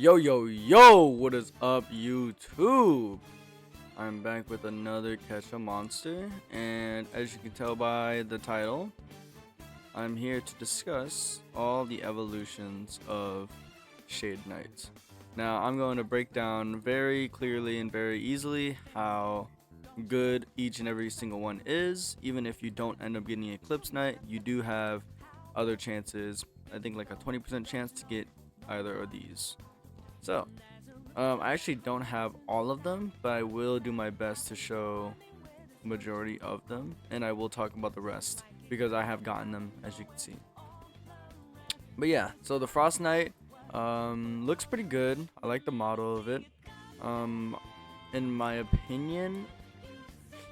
Yo, what is up, YouTube? I'm back with another Catch a Monster, and as you can tell by the title, I'm here to discuss all the evolutions of Shade Knights. Now, I'm going to break down very clearly and very easily how good each and every single one is. Even if you don't end up getting Eclipse Knight, you do have other chances. I think like a 20% chance to get either of these. So, I actually don't have all of them, but I will do my best to show majority of them, and I will talk about the rest because I have gotten them, as you can see. But yeah, so the Frost Knight looks pretty good. I like the model of it. In my opinion,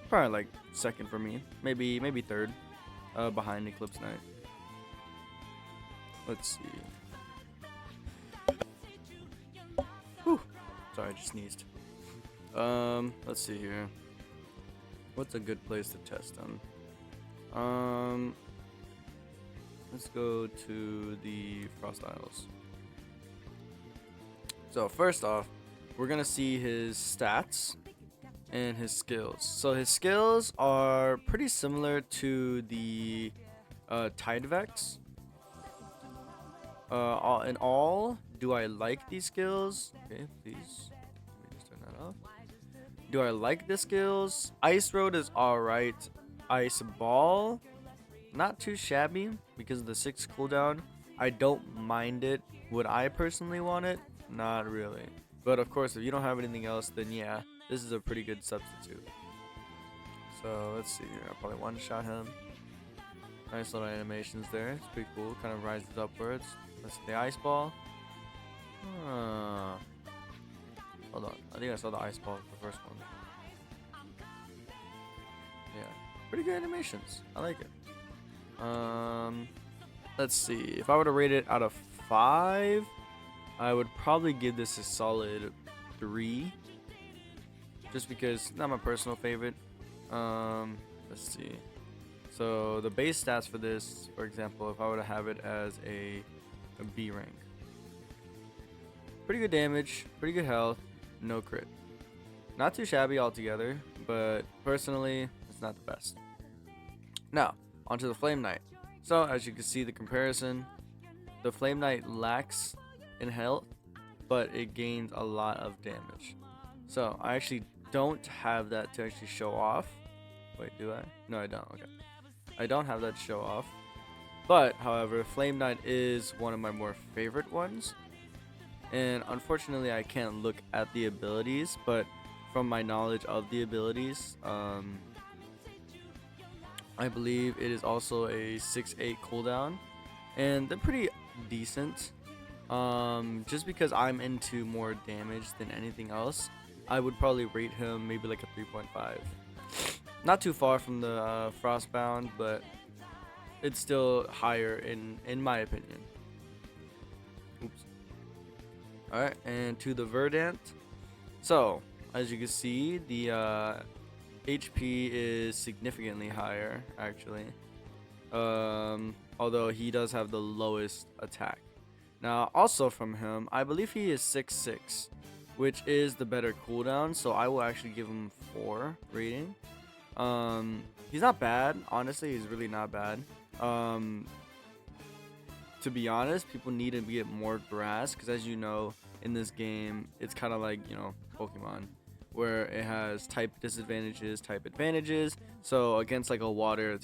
probably like second for me, maybe third, behind Eclipse Knight. Let's see. Whew. Sorry, I just sneezed. Let's see here. What's a good place to test them? Let's go to the Frost Isles. So first off, we're gonna see his stats and his skills. So his skills are pretty similar to the Tidevex. In all, do I like these skills? Okay, please. Let me just turn that off. Do I like the skills? Ice Road is alright. Ice Ball, not too shabby because of the 6 cooldown. I don't mind it. Would I personally want it? Not really. But of course, if you don't have anything else, then yeah, this is a pretty good substitute. So let's see here. I'll probably one-shot him. Nice little animations there. It's pretty cool. Kind of rises upwards. Let's see the ice ball. Hold on. I think I saw the ice ball the first one. Yeah. Pretty good animations. I like it. Let's see. If I were to rate it out of 5, I would probably give this a solid 3. Just because it's not my personal favorite. Let's see. So the base stats for this, for example, if I were to have it as a B rank. Pretty good damage, pretty good health, no crit. Not too shabby altogether, but personally, it's not the best. Now, onto the Flame Knight. So, as you can see the comparison, the Flame Knight lacks in health, but it gains a lot of damage. So, I actually don't have that to actually show off. Wait, do I? No, I don't. Okay. I don't have that to show off. But, however, Flame Knight is one of my more favorite ones. And unfortunately, I can't look at the abilities, but from my knowledge of the abilities, I believe it is also a 6-8 cooldown. And they're pretty decent. Just because I'm into more damage than anything else, I would probably rate him maybe like a 3.5. Not too far from the Frostbound, but it's still higher in my opinion. Oops. Alright, and to the Verdant. So, as you can see, the HP is significantly higher, actually. Although he does have the lowest attack. Now, also from him, I believe he is 6-6, which is the better cooldown, so I will actually give him 4 rating. He's not bad. Honestly, he's really not bad. To be honest, people need to get more grass because, as you know, in this game, it's kind of like, you know, Pokemon, where it has type disadvantages, type advantages. So against like a water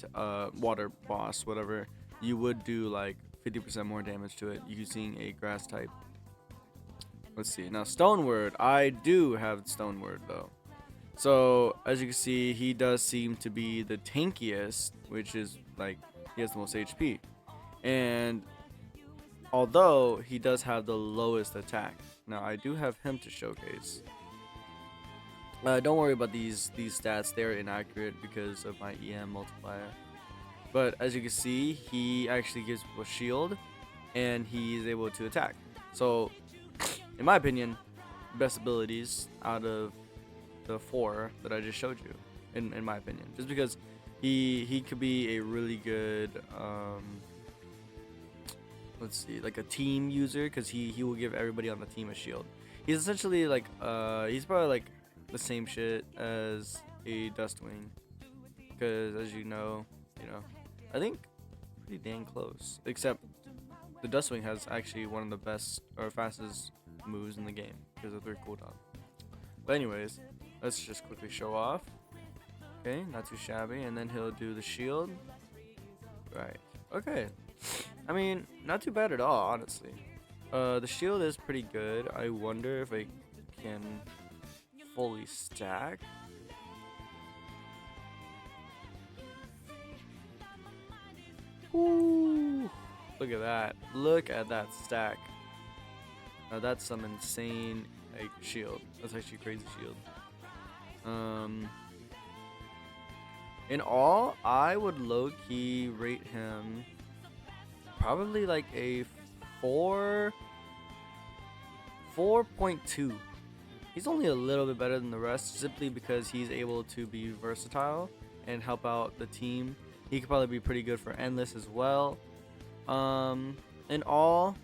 boss, whatever, you would do like 50% more damage to it using a grass type. Let's see. Now, Stone Word. I do have Stone Word though. So, as you can see, he does seem to be the tankiest, which is, like, he has the most HP. And, although, he does have the lowest attack. Now, I do have him to showcase. Don't worry about these stats. They're inaccurate because of my EM multiplier. But, as you can see, he actually gives a shield, and he's able to attack. So, in my opinion, best abilities out of the 4 that I just showed you, in my opinion, just because he could be a really good let's see, like a team user, because he will give everybody on the team a shield. He's essentially like he's probably like the same shit as a Dustwing, because as you know, I think pretty dang close. Except the Dustwing has actually one of the best or fastest moves in the game because of their cooldown. But anyways, let's just quickly show off. Okay, not too shabby, and then he'll do the shield. Right. Okay. I mean, not too bad at all, honestly. The shield is pretty good. I wonder if I can fully stack. Ooh, look at that. Look at that stack. Now that's some insane like shield. That's actually a crazy shield. In all, I would low-key rate him probably like a 4.2. He's only a little bit better than the rest simply because he's able to be versatile and help out the team. He could probably be pretty good for Endless as well. In all,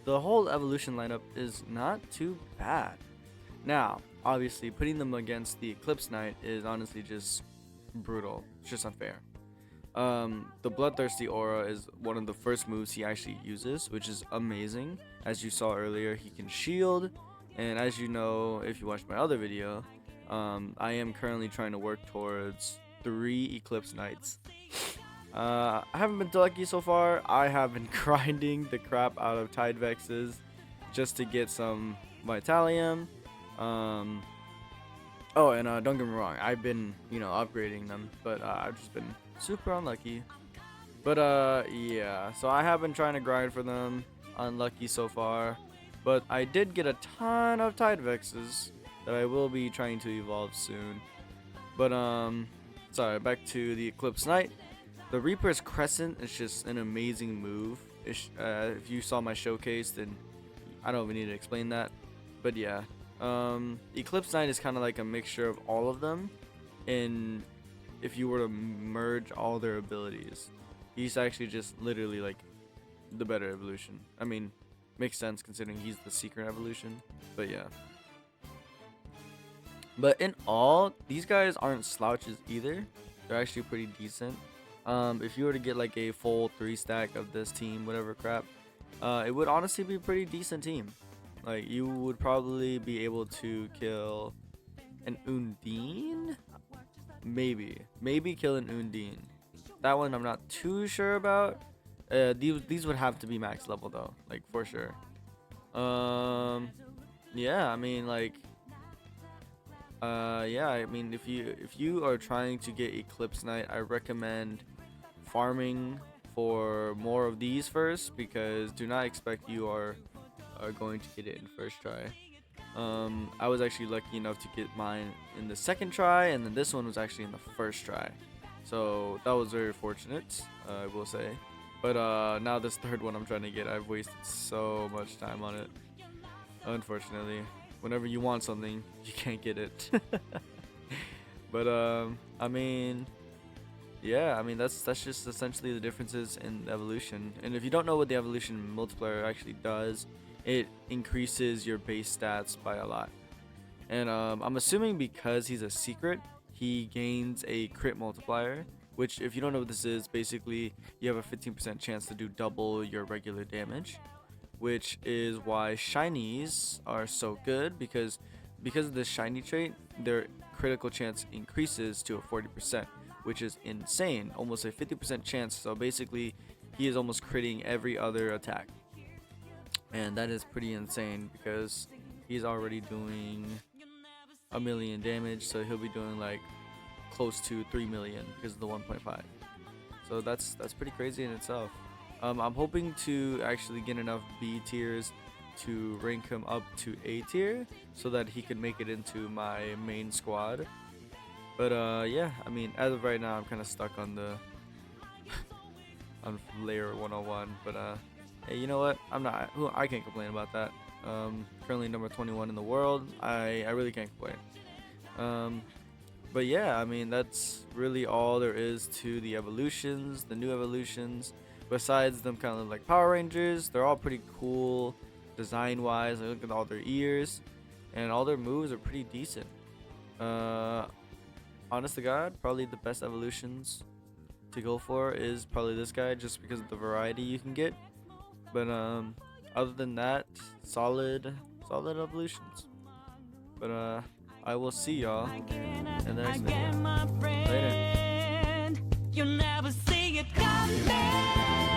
the whole evolution lineup is not too bad. Now, obviously, putting them against the Eclipse Knight is honestly just brutal. It's just unfair. The Bloodthirsty Aura is one of the first moves he actually uses, which is amazing. As you saw earlier, he can shield, and as you know, if you watched my other video, I am currently trying to work towards 3 Eclipse Knights. I haven't been lucky so far. I have been grinding the crap out of Tide Vexes just to get some Vitalium. Oh, and don't get me wrong, I've been, upgrading them, but I've just been super unlucky. But yeah, so I have been trying to grind for them, unlucky so far. But I did get a ton of Tide Vexes that I will be trying to evolve soon. But sorry, back to the Eclipse Knight. The Reaper's Crescent is just an amazing move. If you saw my showcase, then I don't even need to explain that. But yeah, Eclipse Knight is kind of like a mixture of all of them. And if you were to merge all their abilities, he's actually just literally like the better evolution. I mean, makes sense considering he's the secret evolution. But yeah. But in all, these guys aren't slouches either. They're actually pretty decent. If you were to get like a full 3 stack of this team, whatever crap, it would honestly be a pretty decent team. Like, you would probably be able to kill an Undine? Maybe kill an Undine. That one I'm not too sure about. These would have to be max level though, like for sure. Yeah, I mean like yeah, I mean if you are trying to get Eclipse Knight, I recommend farming for more of these first, because do not expect you are going to get it in first try. I was actually lucky enough to get mine in the second try, and then this one was actually in the first try, so that was very fortunate, I will say. But now this third one I'm trying to get, I've wasted so much time on it, unfortunately. Whenever you want something, you can't get it. But I mean, yeah, I mean that's just essentially the differences in evolution. And if you don't know what the evolution multiplier actually does, it increases your base stats by a lot. And I'm assuming because he's a secret, he gains a crit multiplier, which if you don't know what this is, basically you have a 15% chance to do double your regular damage, which is why shinies are so good, because of the shiny trait, their critical chance increases to a 40%, which is insane, almost a 50% chance. So basically he is almost critting every other attack, and that is pretty insane because he's already doing 1 million damage, so he'll be doing like close to 3 million because of the 1.5. So that's pretty crazy in itself. I'm hoping to actually get enough B tiers to rank him up to A tier so that he can make it into my main squad. But yeah, I mean as of right now I'm kind of stuck on the on layer 101. But hey, you know what? I can't complain about that. Currently number 21 in the world. I really can't complain. But yeah, I mean that's really all there is to the evolutions, the new evolutions. besides them kind of like Power Rangers, they're all pretty cool design wise. I look at all their ears, and all their moves are pretty decent. Honest to God, probably the best evolutions to go for is probably this guy, just because of the variety you can get. But other than that, solid evolutions. But I will see y'all in the next video. Later. You never see it coming.